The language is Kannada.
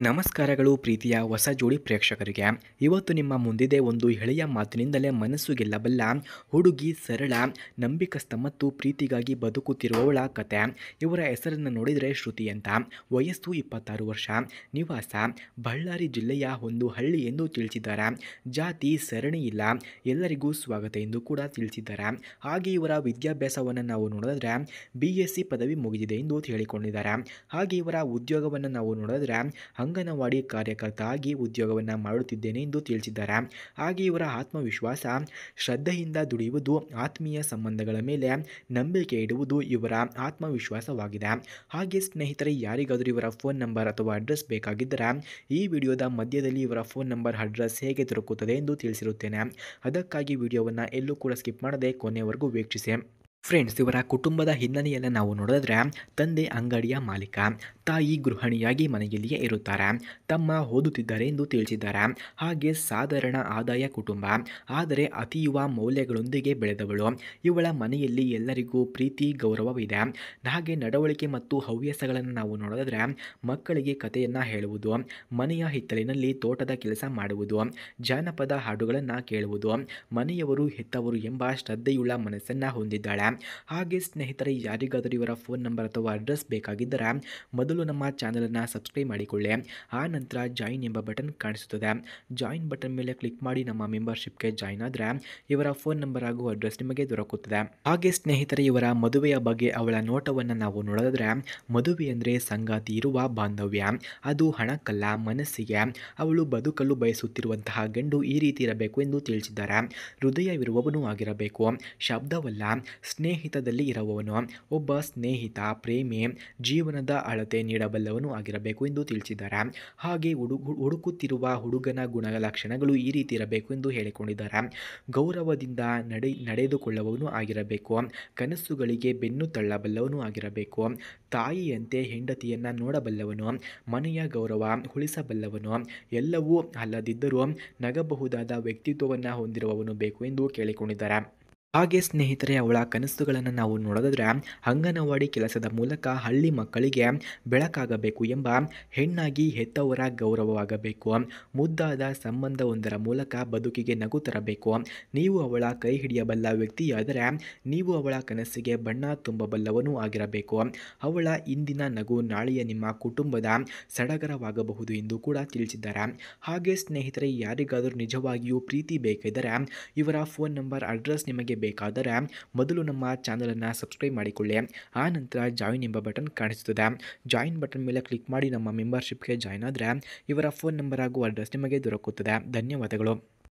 ನಮಸ್ಕಾರಗಳು ಪ್ರೀತಿಯ ಹೊಸ ಜೋಡಿ ಪ್ರೇಕ್ಷಕರಿಗೆ. ಇವತ್ತು ನಿಮ್ಮ ಮುಂದಿದೆ ಒಂದು ಎಳೆಯ ಮಾತಿನಿಂದಲೇ ಮನಸ್ಸು ಗೆಲ್ಲಬಲ್ಲ ಹುಡುಗಿ, ಸರಳ, ನಂಬಿಕಸ್ಥ ಮತ್ತು ಪ್ರೀತಿಗಾಗಿ ಬದುಕುತ್ತಿರುವವಳ ಕತೆ. ಇವರ ಹೆಸರನ್ನು ನೋಡಿದರೆ ಶ್ರುತಿ ಅಂತ. ವಯಸ್ಸು 26 ವರ್ಷ. ನಿವಾಸ ಬಳ್ಳಾರಿ ಜಿಲ್ಲೆಯ ಒಂದು ಹಳ್ಳಿ ಎಂದು ತಿಳಿಸಿದ್ದಾರೆ. ಜಾತಿ ಸರಣಿ ಇಲ್ಲ, ಎಲ್ಲರಿಗೂ ಸ್ವಾಗತ ಎಂದು ಕೂಡ ತಿಳಿಸಿದ್ದಾರೆ. ಹಾಗೆ ಇವರ ವಿದ್ಯಾಭ್ಯಾಸವನ್ನು ನಾವು ನೋಡಿದ್ರೆ BSc ಪದವಿ ಮುಗಿದಿದೆ ಎಂದು ಹೇಳಿಕೊಂಡಿದ್ದಾರೆ. ಹಾಗೆ ಇವರ ಉದ್ಯೋಗವನ್ನು ನಾವು ನೋಡಿದ್ರೆ ಅಂಗನವಾಡಿ ಕಾರ್ಯಕರ್ತ ಆಗಿ ಉದ್ಯೋಗವನ್ನು ಮಾಡುತ್ತಿದ್ದೇನೆ ಎಂದು ತಿಳಿಸಿದ್ದಾರೆ. ಹಾಗೆ ಇವರ ಆತ್ಮವಿಶ್ವಾಸ, ಶ್ರದ್ಧೆಯಿಂದ ದುಡಿಯುವುದು, ಆತ್ಮೀಯ ಸಂಬಂಧಗಳ ಮೇಲೆ ನಂಬಿಕೆ ಇಡುವುದು ಇವರ ಆತ್ಮವಿಶ್ವಾಸವಾಗಿದೆ. ಹಾಗೆ ಸ್ನೇಹಿತರೆ, ಯಾರಿಗಾದರೂ ಇವರ ಫೋನ್ ನಂಬರ್ ಅಥವಾ ಅಡ್ರೆಸ್ ಬೇಕಾಗಿದ್ದರೆ ಈ ವಿಡಿಯೋದ ಮಧ್ಯದಲ್ಲಿ ಇವರ ಫೋನ್ ನಂಬರ್, ಅಡ್ರೆಸ್ ಹೇಗೆ ದೊರಕುತ್ತದೆ ಎಂದು ತಿಳಿಸಿರುತ್ತೇನೆ. ಅದಕ್ಕಾಗಿ ವಿಡಿಯೋವನ್ನು ಎಲ್ಲೂ ಕೂಡ ಸ್ಕಿಪ್ ಮಾಡದೆ ಕೊನೆಯವರೆಗೂ ವೀಕ್ಷಿಸಿ. ಫ್ರೆಂಡ್ಸ್, ಇವರ ಕುಟುಂಬದ ಹಿನ್ನೆಲೆಯನ್ನು ನಾವು ನೋಡಿದ್ರೆ ತಂದೆ ಅಂಗಡಿಯ ಮಾಲೀಕ, ತಾಯಿ ಗೃಹಿಣಿಯಾಗಿ ಮನೆಯಲ್ಲಿಯೇ ಇರುತ್ತಾರೆ. ತಮ್ಮ ಓದುತ್ತಿದ್ದಾರೆ ಎಂದು ತಿಳಿಸಿದ್ದಾರೆ. ಹಾಗೆ ಸಾಧಾರಣ ಆದಾಯ ಕುಟುಂಬ, ಆದರೆ ಅತಿಯುವ ಮೌಲ್ಯಗಳೊಂದಿಗೆ ಬೆಳೆದವಳು. ಇವಳ ಮನೆಯಲ್ಲಿ ಎಲ್ಲರಿಗೂ ಪ್ರೀತಿ, ಗೌರವವಿದೆ. ಹಾಗೆ ನಡವಳಿಕೆ ಮತ್ತು ಹವ್ಯಾಸಗಳನ್ನು ನಾವು ನೋಡಿದ್ರೆ ಮಕ್ಕಳಿಗೆ ಕಥೆಯನ್ನು ಹೇಳುವುದು, ಮನೆಯ ಹಿತ್ತಲಿನಲ್ಲಿ ತೋಟದ ಕೆಲಸ ಮಾಡುವುದು, ಜಾನಪದ ಹಾಡುಗಳನ್ನು ಕೇಳುವುದು, ಮನೆಯವರು ಹೆತ್ತವರು ಎಂಬ ಶ್ರದ್ಧೆಯುಳ್ಳ ಮನಸ್ಸನ್ನು ಹೊಂದಿದ್ದಾಳೆ. ಹಾಗೆ ಸ್ನೇಹಿತರೆ, ಯಾರಿಗಾದರೂ ಇವರ ಫೋನ್ ನಂಬರ್ ಅಥವಾ ಅಡ್ರೆಸ್ ಬೇಕಾಗಿದ್ದರೆ ಮೊದಲು ನಮ್ಮ ಚಾನಲನ್ನು ಸಬ್ಸ್ಕ್ರೈಬ್ ಮಾಡಿಕೊಳ್ಳಿ. ಆ ನಂತರ ಜಾಯಿನ್ ಎಂಬ ಬಟನ್ ಕಾಣಿಸುತ್ತದೆ. ಜಾಯಿನ್ ಬಟನ್ ಮೇಲೆ ಕ್ಲಿಕ್ ಮಾಡಿ ನಮ್ಮ ಮೆಂಬರ್ಶಿಪ್ಗೆ ಜಾಯಿನ್ ಆದರೆ ಇವರ ಫೋನ್ ನಂಬರ್ ಹಾಗೂ ಅಡ್ರೆಸ್ ನಿಮಗೆ ದೊರಕುತ್ತದೆ. ಹಾಗೆ ಸ್ನೇಹಿತರೆ, ಇವರ ಮದುವೆಯ ಬಗ್ಗೆ ಅವಳ ನೋಟವನ್ನು ನಾವು ನೋಡಿದ್ರೆ ಮದುವೆ ಅಂದರೆ ಸಂಗಾತಿ ಇರುವ ಬಾಂಧವ್ಯ. ಅದು ಹಣಕ್ಕಲ್ಲ, ಮನಸ್ಸಿಗೆ. ಅವಳು ಬದುಕಲು ಬಯಸುತ್ತಿರುವಂತಹ ಗಂಡು ಈ ರೀತಿ ಇರಬೇಕು ಎಂದು ತಿಳಿಸಿದ್ದಾರೆ. ಹೃದಯವಿರುವವನು ಆಗಿರಬೇಕು, ಶಬ್ದವಲ್ಲ, ಸ್ನೇಹಿತದಲ್ಲಿ ಇರುವವನು. ಒಬ್ಬ ಸ್ನೇಹಿತ, ಪ್ರೇಮಿ, ಜೀವನದ ಅಳತೆ ನೀಡಬಲ್ಲವನು ಆಗಿರಬೇಕು ಎಂದು ತಿಳಿಸಿದ್ದಾರೆ. ಹಾಗೆ ಹುಡುಕುತ್ತಿರುವ ಹುಡುಗನ ಗುಣಲಕ್ಷಣಗಳು ಈ ರೀತಿ ಇರಬೇಕು ಎಂದು ಹೇಳಿಕೊಂಡಿದ್ದಾರೆ. ಗೌರವದಿಂದ ನಡೆದುಕೊಳ್ಳುವವನು ಆಗಿರಬೇಕು, ಕನಸುಗಳಿಗೆ ಬೆನ್ನು ತಳ್ಳಬಲ್ಲವನು ಆಗಿರಬೇಕು, ತಾಯಿಯಂತೆ ಹೆಂಡತಿಯನ್ನು ನೋಡಬಲ್ಲವನು, ಮನೆಯ ಗೌರವ ಉಳಿಸಬಲ್ಲವನು, ಎಲ್ಲವೂ ಅಲ್ಲದಿದ್ದರೂ ನಗಬಹುದಾದ ವ್ಯಕ್ತಿತ್ವವನ್ನು ಹೊಂದಿರುವವನು ಬೇಕು ಎಂದು ಕೇಳಿಕೊಂಡಿದ್ದಾರೆ. ಹಾಗೆ ಸ್ನೇಹಿತರೆ, ಅವಳ ಕನಸುಗಳನ್ನು ನಾವು ನೋಡಿದ್ರೆ ಅಂಗನವಾಡಿ ಕೆಲಸದ ಮೂಲಕ ಹಳ್ಳಿ ಮಕ್ಕಳಿಗೆ ಬೆಳಕಾಗಬೇಕು ಎಂಬ ಹೆಣ್ಣಾಗಿ ಹೆತ್ತವರ ಗೌರವವಾಗಬೇಕು, ಮುದ್ದಾದ ಸಂಬಂಧವೊಂದರ ಮೂಲಕ ಬದುಕಿಗೆ ನಗು ತರಬೇಕು. ನೀವು ಅವಳ ಕೈ ಹಿಡಿಯಬಲ್ಲ ವ್ಯಕ್ತಿಯಾದರೆ ನೀವು ಅವಳ ಕನಸಿಗೆ ಬಣ್ಣ ತುಂಬಬಲ್ಲವನೂ ಆಗಿರಬೇಕು. ಅವಳ ಇಂದಿನ ನಗು ನಾಳೆಯ ನಿಮ್ಮ ಕುಟುಂಬದ ಸಡಗರವಾಗಬಹುದು ಎಂದು ಕೂಡ ತಿಳಿಸಿದ್ದಾರೆ. ಹಾಗೆ ಸ್ನೇಹಿತರೆ, ಯಾರಿಗಾದರೂ ನಿಜವಾಗಿಯೂ ಪ್ರೀತಿ ಬೇಕಿದ್ದರೆ ಇವರ ಫೋನ್ ನಂಬರ್, ಅಡ್ರೆಸ್ ನಿಮಗೆ ಬೇಕಾದರೆ ಮೊದಲು ನಮ್ಮ ಚಾನಲನ್ನು ಸಬ್ಸ್ಕ್ರೈಬ್ ಮಾಡಿಕೊಳ್ಳಿ. ಆ ನಂತರ ಜಾಯಿನ್ ಎಂಬ ಬಟನ್ ಕಾಣಿಸುತ್ತದೆ. ಜಾಯಿನ್ ಬಟನ್ ಮೇಲೆ ಕ್ಲಿಕ್ ಮಾಡಿ ನಮ್ಮ ಮೆಂಬರ್ಶಿಪ್ಗೆ ಜಾಯಿನ್ ಆದರೆ ಇವರ ಫೋನ್ ನಂಬರ್ ಹಾಗೂ ಅಡ್ರೆಸ್ ನಿಮಗೆ ದೊರಕುತ್ತದೆ. ಧನ್ಯವಾದಗಳು.